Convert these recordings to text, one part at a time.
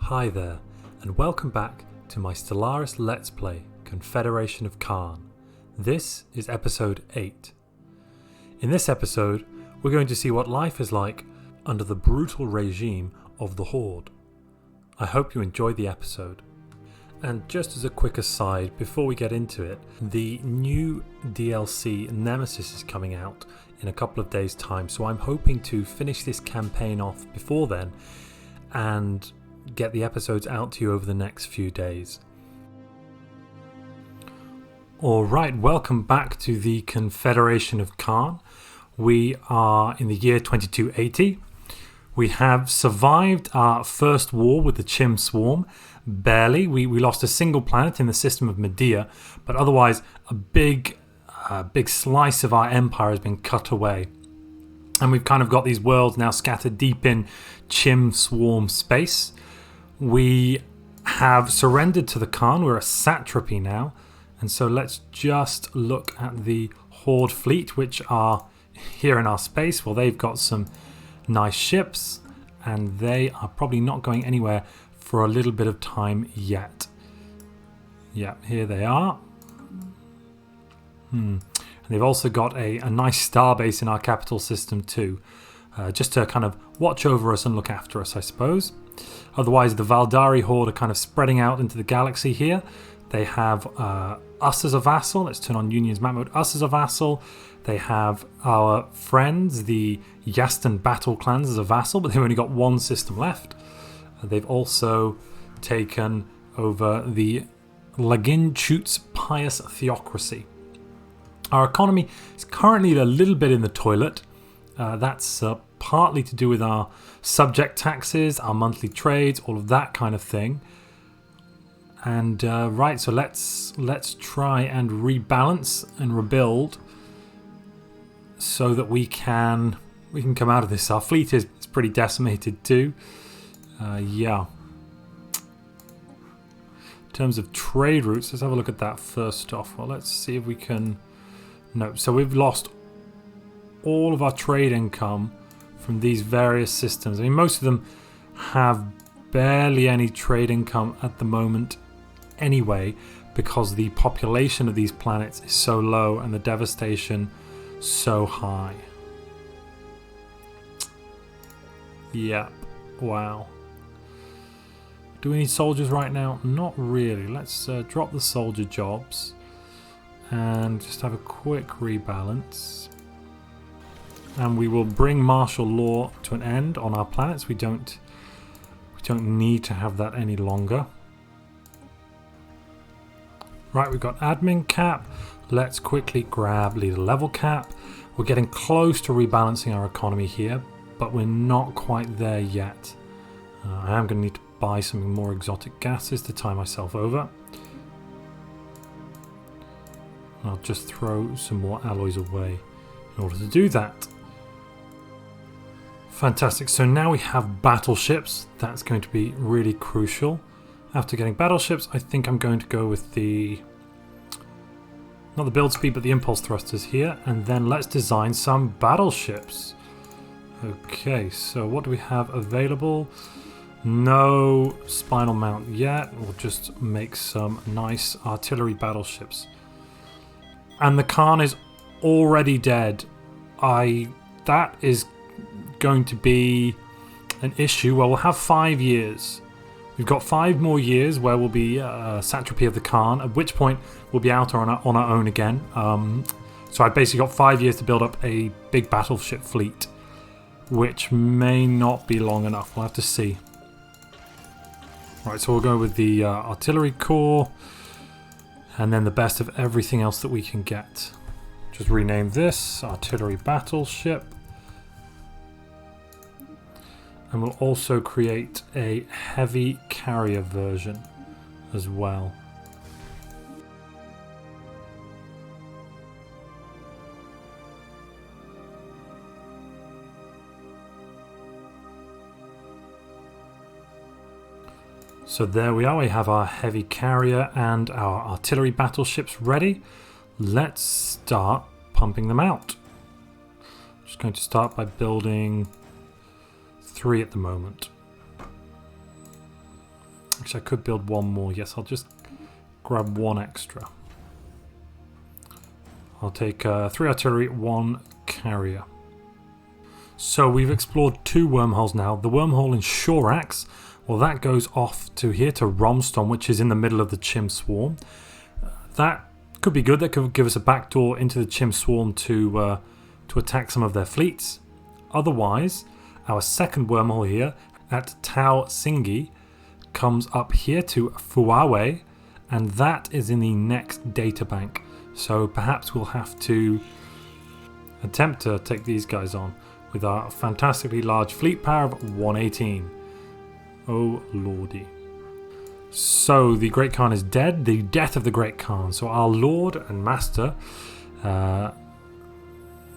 Hi there, and welcome back to my Stellaris Let's Play, Confederation of Kaan. This is episode 8. In this episode, we're going to see what life is like under the brutal regime of the Horde. I hope you enjoyed the episode. And just as a quick aside, before we get into it, the new DLC Nemesis is coming out in a couple of days' time, so I'm hoping to finish this campaign off before then and get the episodes out to you over the next few days. Alright, welcome back to the Confederation of Kaan. We are in the year 2280. We have survived our first war with the Chim Swarm. Barely. We lost a single planet in the system of Medea, but otherwise a big slice of our empire has been cut away. And we've kind of got these worlds now scattered deep in Chim Swarm space. We have surrendered to the Kaan. We're a satrapy now. And so let's just look at the Horde fleet, which are here in our space. Well, they've got some nice ships, and they are probably not going anywhere for a little bit of time yet. Yeah, here they are. And they've also got a nice starbase in our capital system too. Just to kind of watch over us and look after us, I suppose. Otherwise, the Valdari Horde are kind of spreading out into the galaxy here. They have us as a vassal. Let's turn on Union's map mode. Us as a vassal. They have our friends, the Yaston Battle Clans, as a vassal, but they've only got one system left. They've also taken over the Laginchut's Pious Theocracy. Our economy is currently a little bit in the toilet. That's partly to do with our subject taxes, our monthly trades, all of that kind of thing. And right, so let's try and rebalance and rebuild so that we can come out of this. Our fleet is pretty decimated too. Yeah. In terms of trade routes, let's have a look at that first off. Well, let's see if we can. No, so we've lost all of our trade income from these various systems. I mean, most of them have barely any trade income at the moment anyway, because the population of these planets is so low and the devastation so high. Yep. Wow. Do we need soldiers right now? Not really. Let's drop the soldier jobs and just have a quick rebalance. And we will bring martial law to an end on our planets. We don't need to have that any longer. Right, we've got admin cap. Let's quickly grab leader level cap. We're getting close to rebalancing our economy here, but we're not quite there yet. I am going to need to buy some more exotic gases to tie myself over. I'll just throw some more alloys away in order to do that. Fantastic. So now we have battleships. That's going to be really crucial. After getting battleships, I think I'm going to go with not the build speed, but the impulse thrusters here. And then let's design some battleships. Okay, so what do we have available? No spinal mount yet. We'll just make some nice artillery battleships. And the Kaan is already dead. That is going to be an issue. Well, we'll have 5 years. We've got 5 more years where we'll be satrapy of the Kaan, at which point we'll be out on our own again. So I've basically got 5 years to build up a big battleship fleet, which may not be long enough. We'll have to see. Right, so we'll go with the artillery corps, and then the best of everything else that we can get. Just rename this artillery battleship. And we'll also create a heavy carrier version as well. So there we are, we have our heavy carrier and our artillery battleships ready. Let's start pumping them out. Just going to start by building 3 at the moment. Actually, I could build one more. Yes, I'll just grab one extra. I'll take 3 artillery, 1 carrier. So we've explored 2 wormholes now. The wormhole in Shorax, well, that goes off to here to Romston, which is in the middle of the Chim Swarm. That could be good. That could give us a backdoor into the Chim Swarm to attack some of their fleets. Otherwise, our second wormhole here at Tau Singi comes up here to Fuawe, and that is in the next data bank. So perhaps we'll have to attempt to take these guys on with our fantastically large fleet power of 118. Oh lordy. So the Great Khan is dead. The death of the Great Khan. So our Lord and Master, the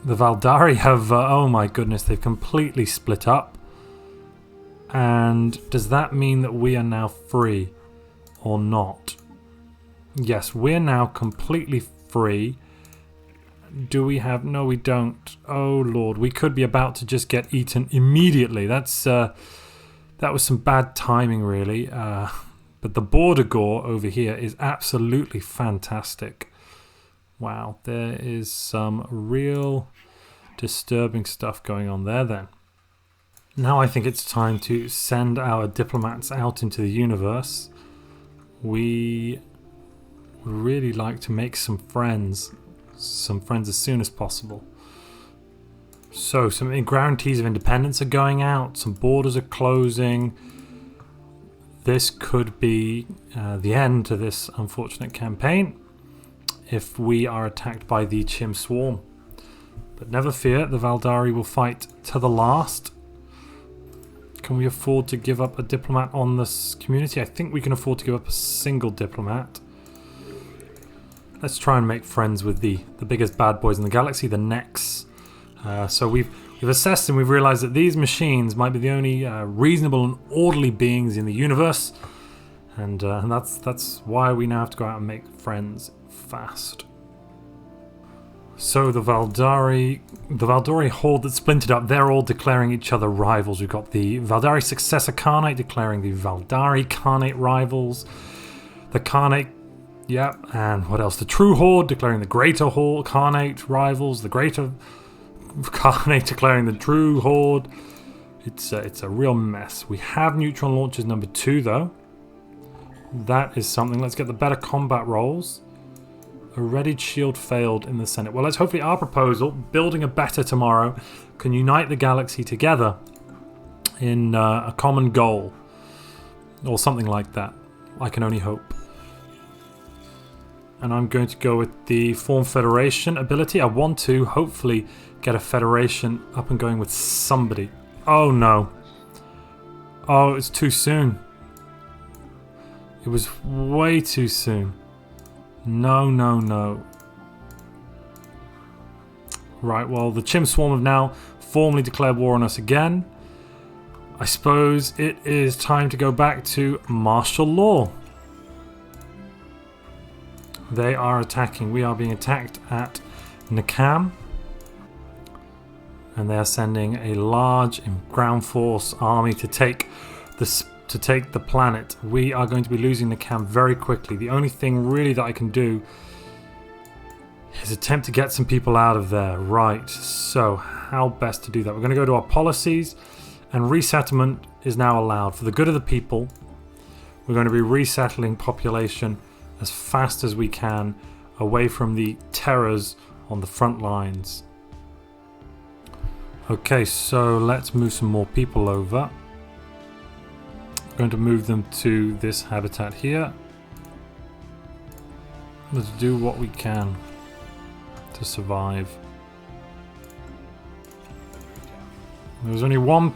Valdari have, oh my goodness, they've completely split up. And does that mean that we are now free or not? Yes, we're now completely free. Do we have... No, we don't. Oh lord, we could be about to just get eaten immediately. That was some bad timing, really. But the border gore over here is absolutely fantastic. Wow, there is some real disturbing stuff going on there then. Now I think it's time to send our diplomats out into the universe. We would really like to make some friends as soon as possible. So some guarantees of independence are going out, some borders are closing. This could be the end to this unfortunate campaign if we are attacked by the Chim Swarm. But never fear, the Valdari will fight to the last. Can we afford to give up a diplomat on this community? I think we can afford to give up a single diplomat. Let's try and make friends with the biggest bad boys in the galaxy, the Nex. So we've assessed and we've realized that these machines might be the only reasonable and orderly beings in the universe, and that's why we now have to go out and make friends fast. So the Valdari horde that splintered up, they're all declaring each other rivals. We've got the Valdari successor Khanate declaring the Valdari Khanate rivals. The Khanate, yeah, and what else? The True Horde declaring the Greater Horde Khanate rivals. The Greater Khanate declaring the True Horde. It's a real mess. We have neutron launchers number 2 though. That is something. Let's get the better combat rolls. A readied shield failed in the Senate. Well, let's hopefully our proposal, building a better tomorrow, can unite the galaxy together in a common goal. Or something like that. I can only hope. And I'm going to go with the Form Federation ability. I want to hopefully get a Federation up and going with somebody. Oh no. Oh, it's too soon. It was way too soon. No, no, no. Right, well, the Chim Swarm have now formally declared war on us again. I suppose it is time to go back to martial law. They are attacking. We are being attacked at Nakam. And they are sending a large ground force army to take the planet. We are going to be losing Nakam very quickly. The only thing really that I can do is attempt to get some people out of there. Right, so how best to do that? We're going to go to our policies, and resettlement is now allowed. For the good of the people, we're going to be resettling population as fast as we can away from the terrors on the front lines. Okay, so let's move some more people over. I'm going to move them to this habitat here. Let's do what we can to survive. There's only one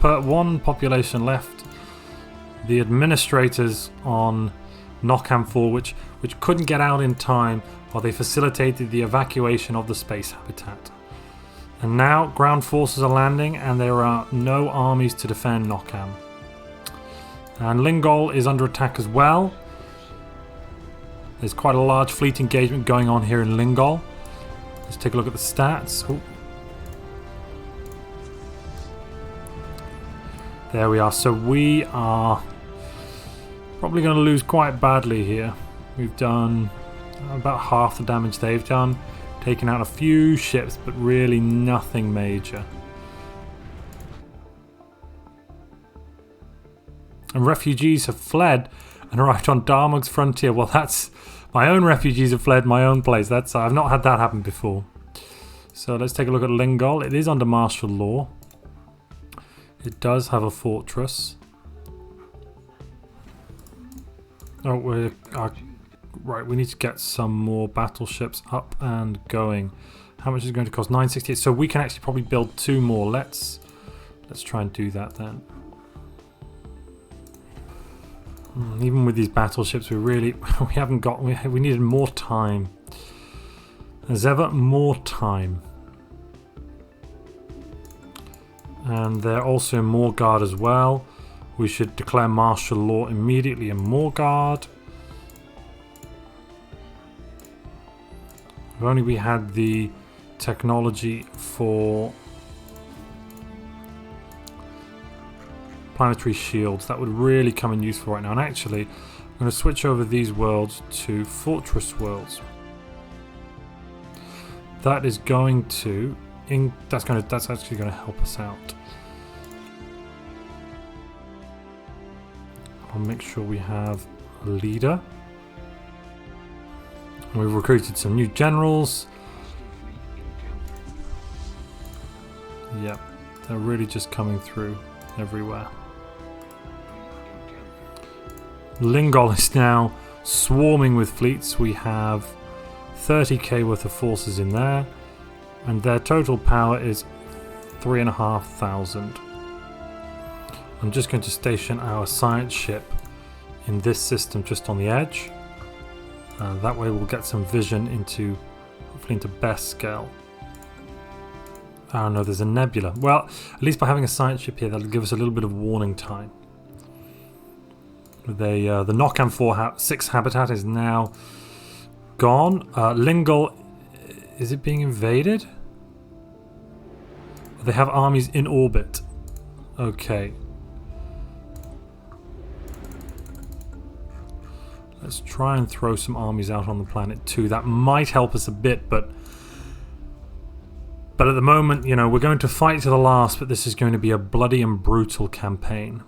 population left. The administrators on Nokam 4, which couldn't get out in time while they facilitated the evacuation of the space habitat. And now ground forces are landing and there are no armies to defend Nokam. And Lingol is under attack as well. There's quite a large fleet engagement going on here in Lingol. Let's take a look at the stats. Ooh. There we are. So we're Probably going to lose quite badly here. We've done about half the damage they've done. Taken out a few ships, but really nothing major. And refugees have fled and arrived on Darmug's frontier. Well, that's... my own refugees have fled my own place. That's I've not had that happen before. So let's take a look at Lingol. It is under martial law. It does have a fortress. Oh, right, we need to get some more battleships up and going. How much is it going to cost? 968. So we can actually probably build 2 more. Let's try and do that then. Even with these battleships, we haven't got. We needed more time. As ever, more time. And they're also in Morgard as well. We should declare martial law immediately in Morgard. If only we had the technology for planetary shields, that would really come in useful right now. And actually, I'm going to switch over these worlds to fortress worlds. That is going to that's actually going to help us out. I'll make sure we have a leader. We've recruited some new generals. Yep, they're really just coming through everywhere. Lingol is now swarming with fleets. We have 30k worth of forces in there, and their total power is 3,500. I'm just going to station our science ship in this system just on the edge. That way we'll get some vision into, hopefully into best scale. Oh no, there's a nebula. Well, at least by having a science ship here, that'll give us a little bit of warning time. The Nokan 4-6 habitat is now gone. Lingol, is it being invaded? They have armies in orbit. Okay. Let's try and throw some armies out on the planet too. That might help us a bit, but at the moment, you know, we're going to fight to the last, but this is going to be a bloody and brutal campaign.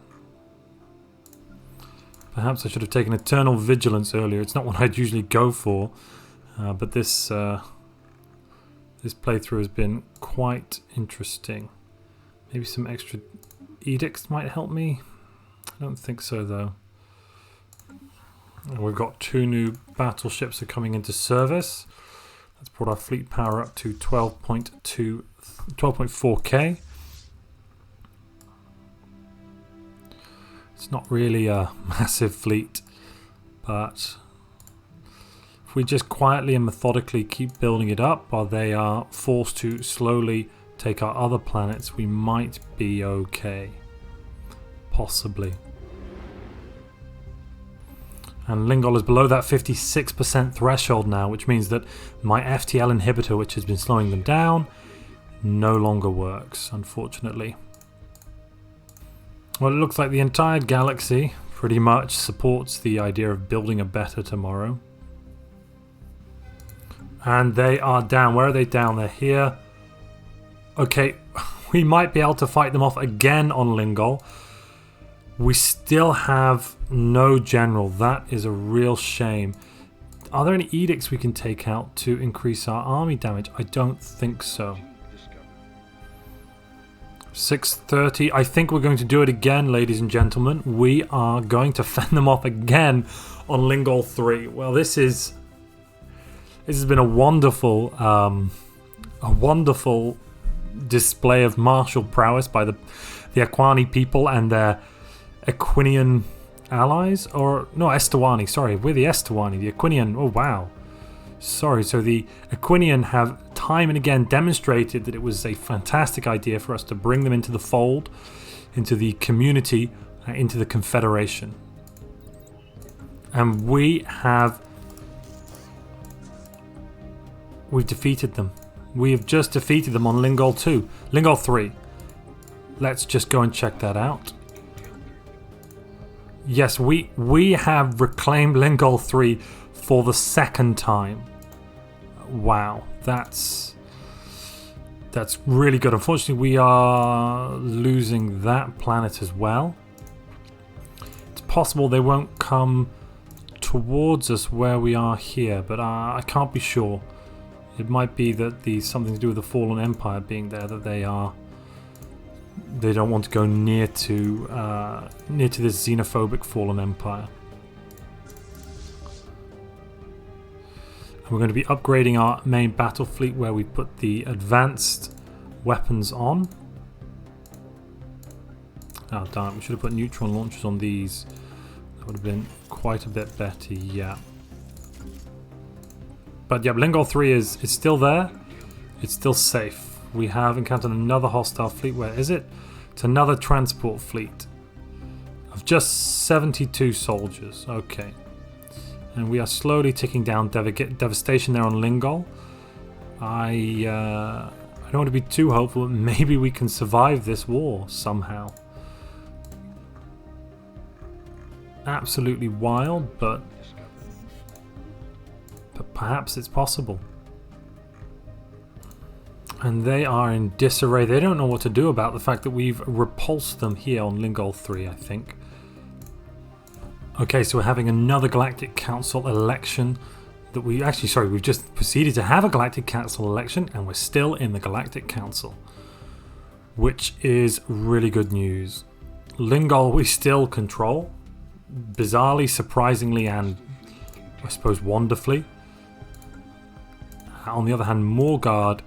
Perhaps I should have taken Eternal Vigilance earlier. It's not what I'd usually go for, but this playthrough has been quite interesting. Maybe some extra edicts might help me. I don't think so, though. And we've got 2 new battleships are coming into service. That's brought our fleet power up to 12.4k. It's not really a massive fleet, but if we just quietly and methodically keep building it up while they are forced to slowly take our other planets, we might be okay. Possibly. And Lingol is below that 56% threshold now, which means that my FTL inhibitor, which has been slowing them down, no longer works, unfortunately. Well, it looks like the entire galaxy pretty much supports the idea of building a better tomorrow. And they are down. Where are they down? They're here. Okay, we might be able to fight them off again on Lingol. We still have no general. That is a real shame. Are there any edicts we can take out to increase our army damage? I don't think so. 630. I think we're going to do it again, ladies and gentlemen. We are going to fend them off again on Lingol 3. Well, this has been a wonderful display of martial prowess by the Aquani people and their Aquinian allies, or no, Estawani, sorry, we're the Estawani, the Aquinian, oh wow, sorry, so the Aquinian have time and again demonstrated that it was a fantastic idea for us to bring them into the fold, into the community, into the Confederation. And we've defeated them. We have just defeated them on Lingol 2. Lingol 3. Let's just go and check that out. Yes, we have reclaimed Lingol 3 for the second time. Wow, that's really good. Unfortunately, we are losing that planet as well. It's possible they won't come towards us where we are here, but I can't be sure. It might be that something to do with the Fallen Empire being there, that they don't want to go near to this xenophobic Fallen Empire. And we're going to be upgrading our main battle fleet where we put the advanced weapons on. Oh darn it, we should have put neutron launchers on these. That would have been quite a bit better, yeah. But yeah, Lingol 3 is still there. It's still safe. We have encountered another hostile fleet. Where is it? It's another transport fleet of just 72 soldiers. Okay. And we are slowly ticking down devastation there on Lingol. I don't want to be too hopeful, but maybe we can survive this war somehow. Absolutely wild, but perhaps it's possible. And they are in disarray. They don't know what to do about the fact that we've repulsed them here on Lingol 3, I think. Okay, so we're having another Galactic Council election that we've just proceeded to have a Galactic Council election, and we're still in the Galactic Council, which is really good news. Lingol we still control, bizarrely, surprisingly, and I suppose wonderfully. On the other hand, Morgard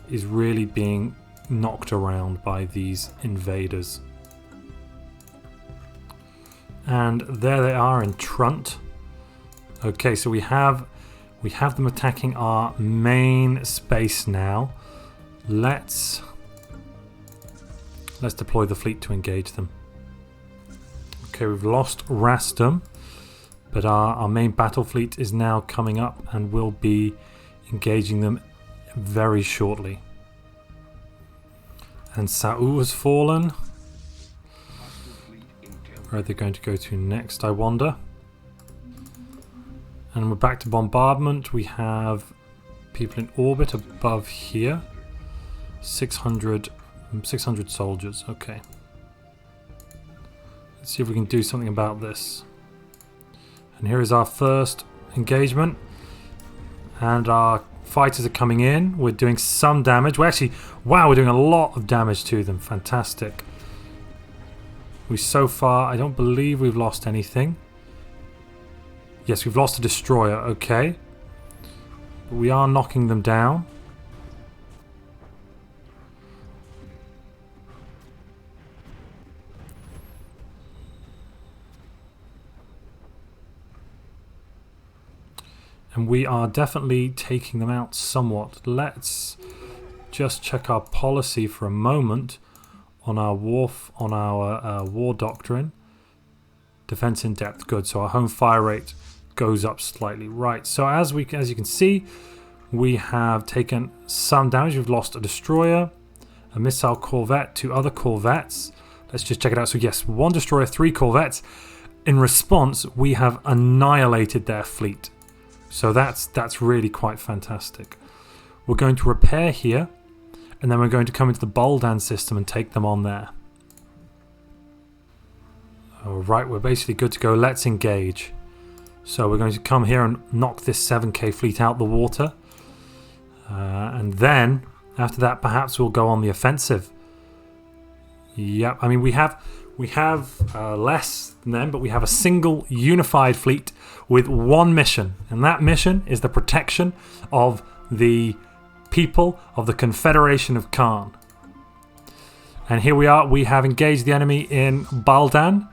is really being knocked around by these invaders. And there they are in Trunt. Okay, so we have them attacking our main space now. Let's deploy the fleet to engage them. Okay, we've lost Rastum, but our main battle fleet is now coming up and will be engaging them very shortly. And Sa'u has fallen. Where are they going to go to next, I wonder? And we're back to bombardment. We have people in orbit above here. 600 soldiers. Okay. Let's see if we can do something about this. And here is our first engagement. And our fighters are coming in. We're doing some damage. We're doing a lot of damage to them. Fantastic. So far, I don't believe we've lost anything. Yes, we've lost a destroyer. Okay. But we are knocking them down. And we are definitely taking them out somewhat. Let's just check our policy for a moment on our war doctrine. Defense in depth, good. So our home fire rate goes up slightly. Right. So as you can see, we have taken some damage. We've lost a destroyer, a missile corvette, 2 other corvettes. Let's just check it out. So yes, 1 destroyer, 3 corvettes. In response, we have annihilated their fleet. So that's really quite fantastic. We're going to repair here, and then we're going to come into the Boldan system and take them on there. Alright, we're basically good to go. Let's engage. So we're going to come here and knock this 7k fleet out the water. And then, after that, perhaps we'll go on the offensive. Yep, I mean, we have less than them, but we have a single unified fleet with one mission. And that mission is the protection of the people of the Confederation of Kaan. And here we are. We have engaged the enemy in Baldan.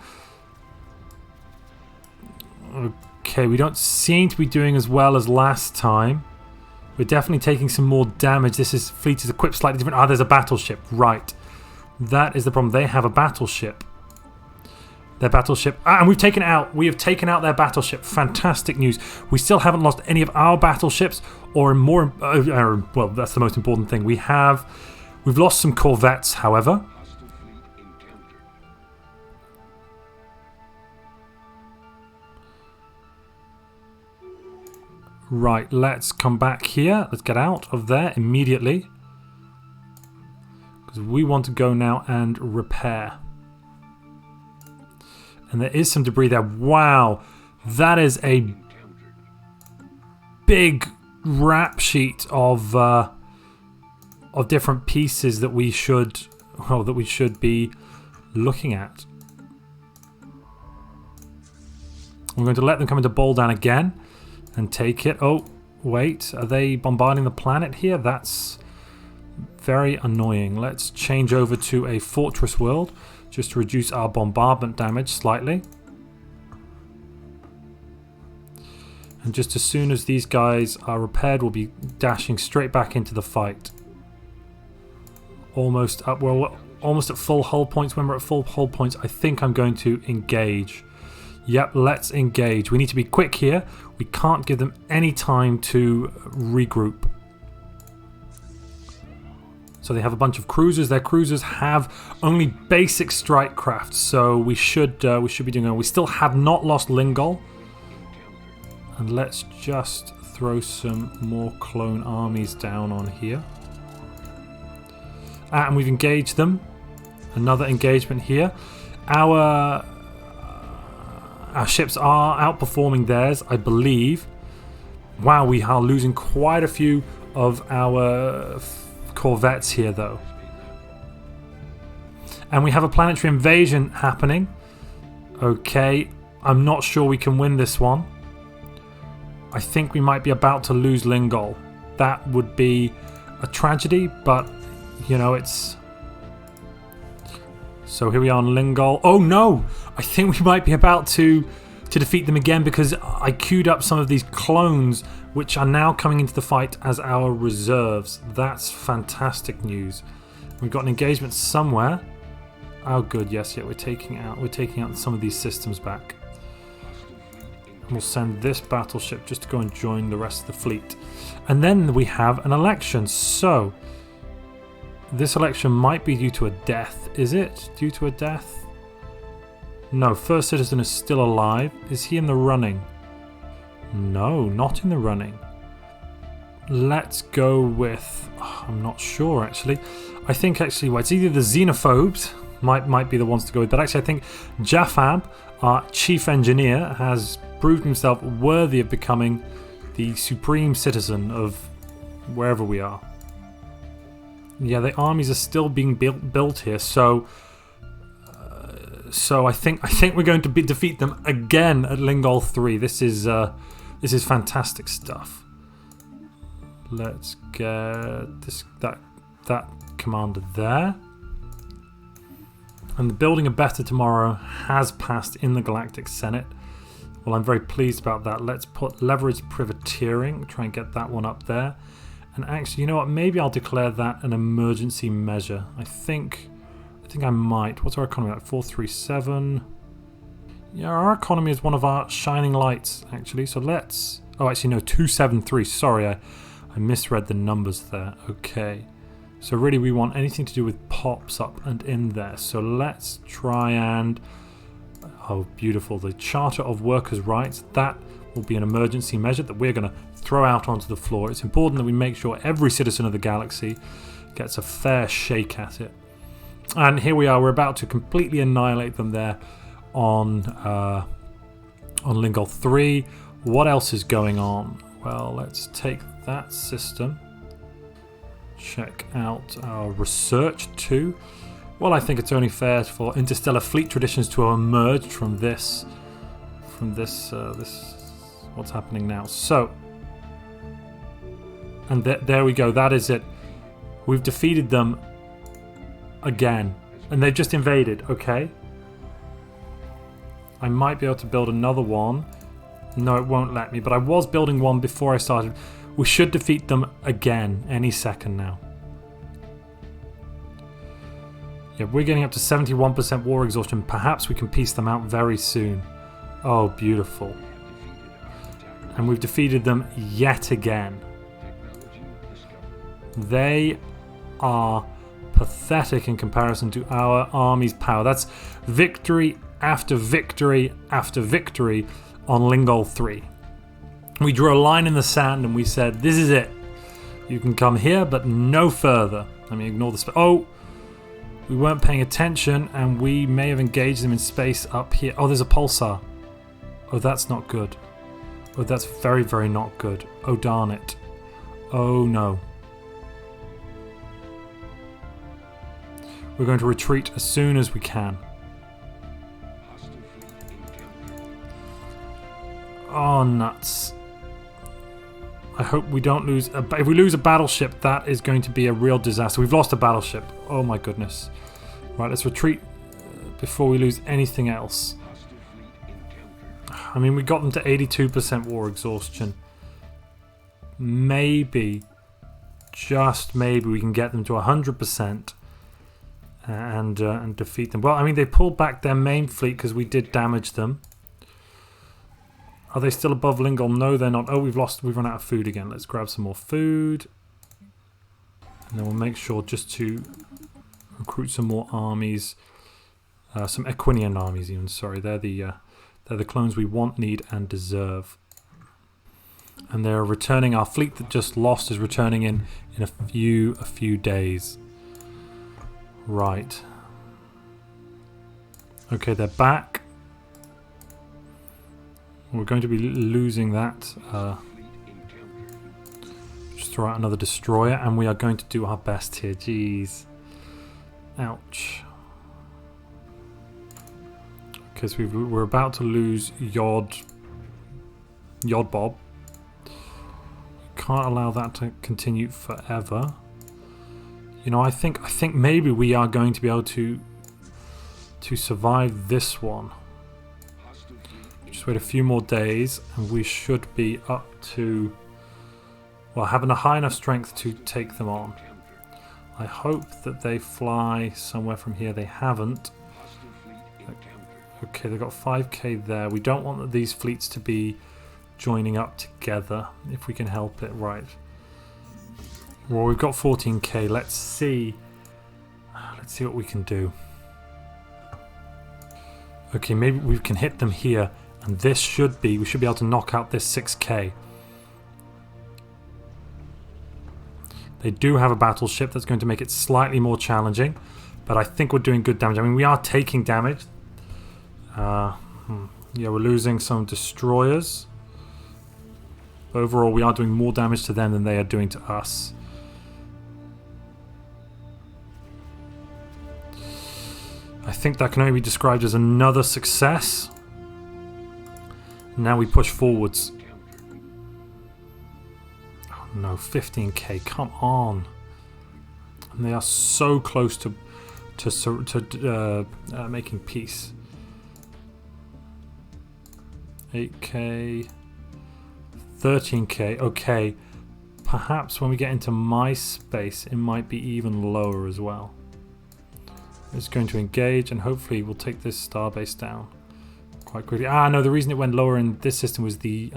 Okay, we don't seem to be doing as well as last time. We're definitely taking some more damage. Fleet is equipped slightly different. Ah, there's a battleship. Right. That is the problem. They have a battleship. Their battleship. And we have taken out their battleship. Fantastic news. We still haven't lost any of our battleships, or more. Well, that's the most important thing. We've lost some corvettes, however. Right, let's come back here. Let's get out of there immediately. Because we want to go now and repair. And there is some debris there. Wow, that is a big rap sheet of different pieces that we should be looking at. We're going to let them come into bowl down again and take it. Oh, wait, are they bombarding the planet here? That's very annoying. Let's change over to a fortress world just to reduce our bombardment damage slightly. And just as soon as these guys are repaired, we'll be dashing straight back into the fight. Almost up, well, we're almost at full hull points. When we're at full hull points, I think I'm going to engage. Yep, let's engage. We need to be quick here. We can't give them any time to regroup. So they have a bunch of cruisers. Their cruisers have only basic strike craft, so we should be doing well. We still have not lost Lingol. And let's just throw some more clone armies down on here. And we've engaged them. Another engagement here. Our ships are outperforming theirs, I believe. Wow, we are losing quite a few of our corvettes here, though. And we have a planetary invasion happening. Okay, I'm not sure we can win this one. I think we might be about to lose Lingol. That would be a tragedy, but, you know, it's... So here we are on Lingol. Oh no! I think we might be about to defeat them again because I queued up some of these clones which are now coming into the fight as our reserves. That's fantastic news. We've got an engagement somewhere. Oh good, yes, yeah, we're taking out some of these systems back. We'll send this battleship just to go and join the rest of the fleet. And then we have an election. So this election might be due to a death. Is it due to a death? No, first citizen is still alive. Is he in the running? No, not in the running. Let's go with... Oh, I'm not sure, actually. I think, actually, well, it's either the xenophobes might be the ones to go with. But actually, I think Jafab, our chief engineer, has proved himself worthy of becoming the supreme citizen of wherever we are. Yeah, the armies are still being built here, so I think we're going to defeat them again at Lingol 3. This is fantastic stuff. Let's get that commander there. And the building a better tomorrow has passed in the Galactic Senate. Well, I'm very pleased about that. Let's put leveraged privateering, try and get that one up there. And actually, you know what? Maybe I'll declare that an emergency measure. I think I might. What's our economy like? 437. Yeah, our economy is one of our shining lights, actually. So let's... Oh, actually, no, 273. Sorry, I misread the numbers there. Okay. So really, we want anything to do with pops up and in there. So let's try and... Oh, beautiful. The Charter of Workers' Rights. That will be an emergency measure that we're going to throw out onto the floor. It's important that we make sure every citizen of the galaxy gets a fair shake at it. And here we are. We're about to completely annihilate them there on Lingol 3. What else is going on? Well, let's take that system. Check out our research too. Well, I think it's only fair for interstellar fleet traditions to have emerged from this what's happening now. So, and there we go. That is it. We've defeated them again, and they've just invaded. Okay. I might be able to build another one. No, it won't let me. But I was building one before I started. We should defeat them again any second now. Yeah, we're getting up to 71% war exhaustion. Perhaps we can piece them out very soon. Oh, beautiful. And we've defeated them yet again. They are pathetic in comparison to our army's power. That's victory after victory after victory on Lingol 3. We drew a line in the sand and we said, this is it. You can come here, but no further. Let me ignore the oh, we weren't paying attention and we may have engaged them in space up here. Oh, there's a pulsar. Oh, that's not good. Oh, that's very, very not good. Oh, darn it. Oh, no. We're going to retreat as soon as we can. Oh, nuts. I hope we don't lose... if we lose a battleship, that is going to be a real disaster. We've lost a battleship. Oh, my goodness. Right, let's retreat before we lose anything else. I mean, we got them to 82% war exhaustion. Maybe, just maybe, we can get them to 100% and defeat them. Well, I mean, they pulled back their main fleet because we did damage them. Are they still above Lingol? No, they're not. Oh, we've run out of food again. Let's grab some more food. And then we'll make sure just to recruit some more armies. Some Equinian armies even, sorry. They're the clones we want, need, and deserve. And they're returning. Our fleet that just lost is returning in a few days. Right. Okay, they're back. We're going to be losing that. Just throw out another destroyer, and we are going to do our best here. Jeez. Ouch. Because we're about to lose Yod Bob. We can't allow that to continue forever. You know, I think maybe we are going to be able to survive this one. Just wait a few more days and we should be up to, well, having a high enough strength to take them on. I hope that they fly somewhere from here. They haven't. Okay, they've got 5k there. We don't want these fleets to be joining up together if we can help it. Right. Well, we've got 14k. Let's see what we can do. Okay, maybe we can hit them here, and we should be able to knock out this 6k. They do have a battleship that's going to make it slightly more challenging, but I think we're doing good damage. I mean, we are taking damage. Yeah, we're losing some destroyers. Overall, we are doing more damage to them than they are doing to us. I think that can only be described as another success. Now we push forwards. Oh no, 15k, come on. And they are so close to making peace. 8k, 13k, okay. Perhaps when we get into my space, it might be even lower as well. It's going to engage, and hopefully we'll take this starbase down quite quickly. Ah, no, the reason it went lower in this system was the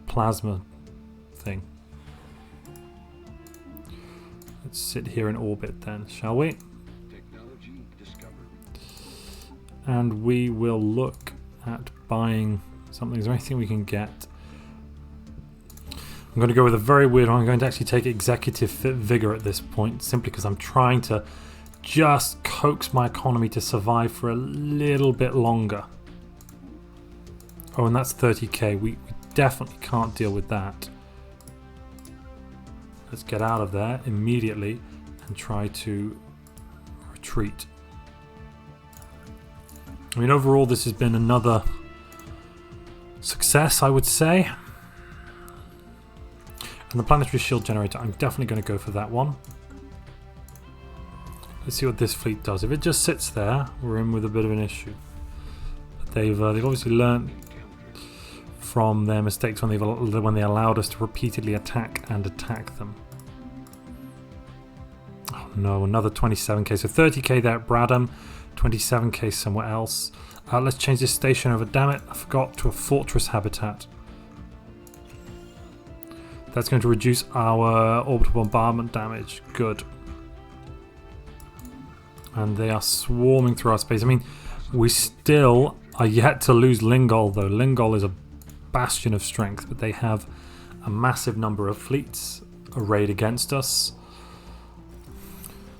plasma thing. Let's sit here in orbit then, shall we? And we will look at buying something. Is there anything we can get? I'm going to go with a very weird one. I'm going to actually take executive vigor at this point, simply because I'm trying to just coax my economy to survive for a little bit longer. Oh, and that's 30k. We definitely can't deal with that. Let's get out of there immediately and try to retreat. I mean, overall, this has been another success, I would say. And the planetary shield generator, I'm definitely going to go for that one. Let's see what this fleet does. If it just sits there, we're in with a bit of an issue. But they've obviously learned from their mistakes when they allowed us to repeatedly attack them. Oh no, another 27k. So 30k there at Bradham, 27k somewhere else. Let's change this station over. Damn it, I forgot, to a fortress habitat. That's going to reduce our orbital bombardment damage. Good. And they are swarming through our space. I mean, we still are yet to lose Lingol, though. Lingol is a bastion of strength, but they have a massive number of fleets arrayed against us.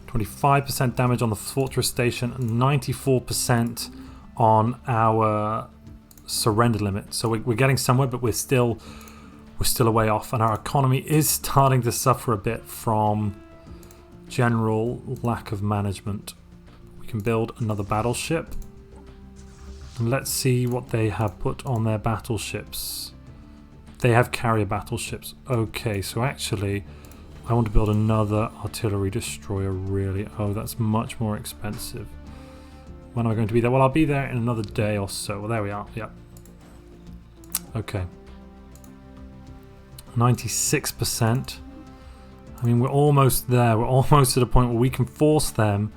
25% damage on the fortress station, 94% on our surrender limit. So we're getting somewhere, but we're still a way off, and our economy is starting to suffer a bit from general lack of management. We can build another battleship, and let's see what they have put on their battleships. They have carrier battleships. Okay, so actually I want to build another artillery destroyer, really. Oh, that's much more expensive. When am I going to be there? Well, I'll be there in another day or so. Well, there we are. Yeah. Okay. 96%. I mean, we're almost there. We're almost at a point where we can force them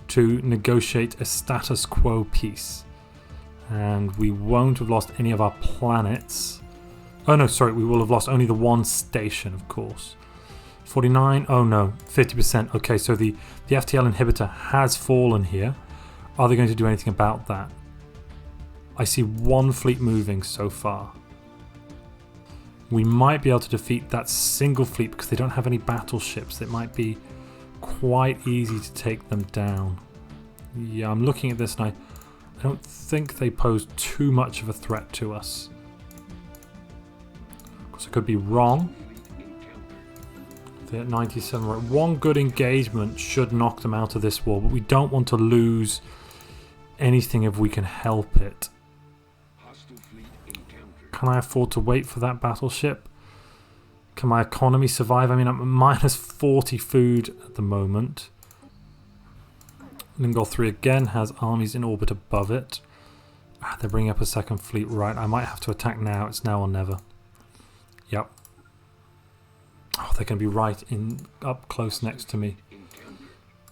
to negotiate a status quo peace. And we won't have lost any of our planets. Oh, no, sorry. We will have lost only the one station, of course. 49, oh no, 50%. Okay, so the FTL inhibitor has fallen here. Are they going to do anything about that? I see one fleet moving so far. We might be able to defeat that single fleet because they don't have any battleships. It might be quite easy to take them down. Yeah, I'm looking at this and I don't think they pose too much of a threat to us. Of course, I could be wrong. They're at 97. Right. One good engagement should knock them out of this war, but we don't want to lose anything if we can help it. Can I afford to wait for that battleship? Can my economy survive? I mean, I'm at minus 40 food at the moment. Lingol 3 again has armies in orbit above it. They're bringing up a second fleet. Right, I might have to attack now. It's now or never. Yep. Oh, they're going to be right in up close next to me.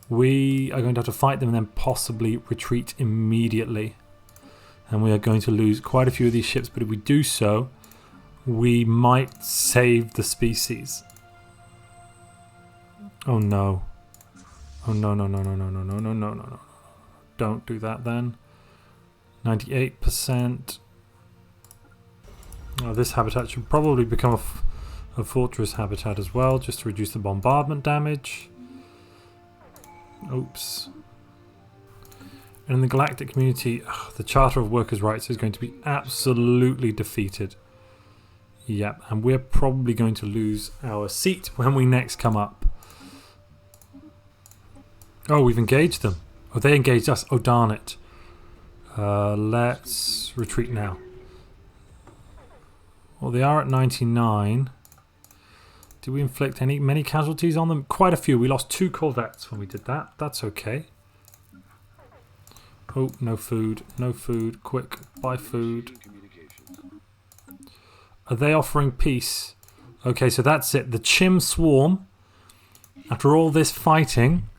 We are going to have to fight them and then possibly retreat immediately. And we are going to lose quite a few of these ships, but if we do so, we might save the species. Oh no. Oh no, no, no, no, no, no, no, no, no, no. Don't do that then. 98%. Oh, this habitat should probably become a fortress habitat as well, just to reduce the bombardment damage. Oops. And in the galactic community, the Charter of Workers' Rights is going to be absolutely defeated. Yep, and we're probably going to lose our seat when we next come up. Oh, we've engaged them. Oh, they engaged us. Oh, darn it. Let's retreat now. Well, they are at 99. Did we inflict many casualties on them? Quite a few. We lost 2 corvettes when we did that. That's okay. Oh, no food. No food. Quick, buy food. Are they offering peace? Okay, so that's it. The Chim Swarm, after all this fighting,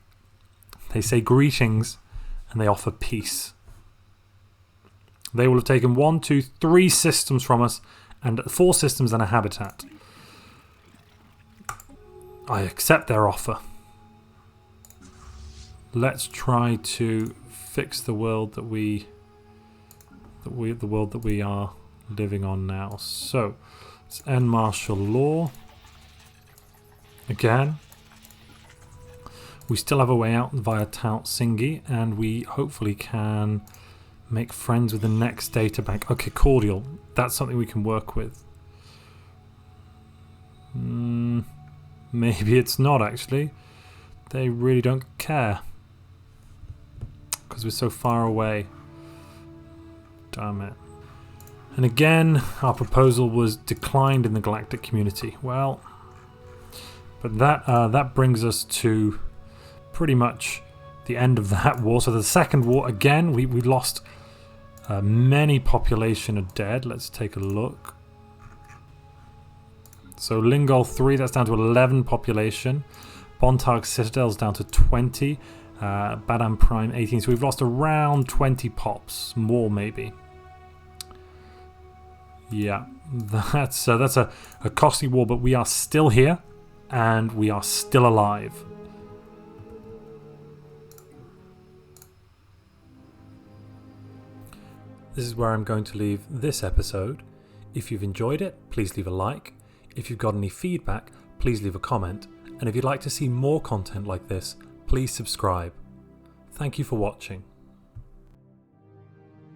they say greetings and they offer peace. They will have taken 1, 2, 3 systems from us, and 4 systems and a habitat. I accept their offer. Let's try to fix the world that we are living on now. So let's end martial law. Again, we still have a way out via Tout Singi, and we hopefully can make friends with the next data bank. Okay, cordial. That's something we can work with. Maybe it's not actually. They really don't care because we're so far away. Damn it. And again, our proposal was declined in the galactic community. Well, but that brings us to pretty much the end of that war. So the second war, again, we lost many population are dead. Let's take a look. So Lingol 3, that's down to 11 population. Bontag Citadel's down to 20. Badam Prime 18. So we've lost around 20 pops. More maybe. Yeah, that's a costly war, but we are still here and we are still alive. This is where I'm going to leave this episode. If you've enjoyed it, please leave a like. If you've got any feedback, please leave a comment. And if you'd like to see more content like this, please subscribe. Thank you for watching.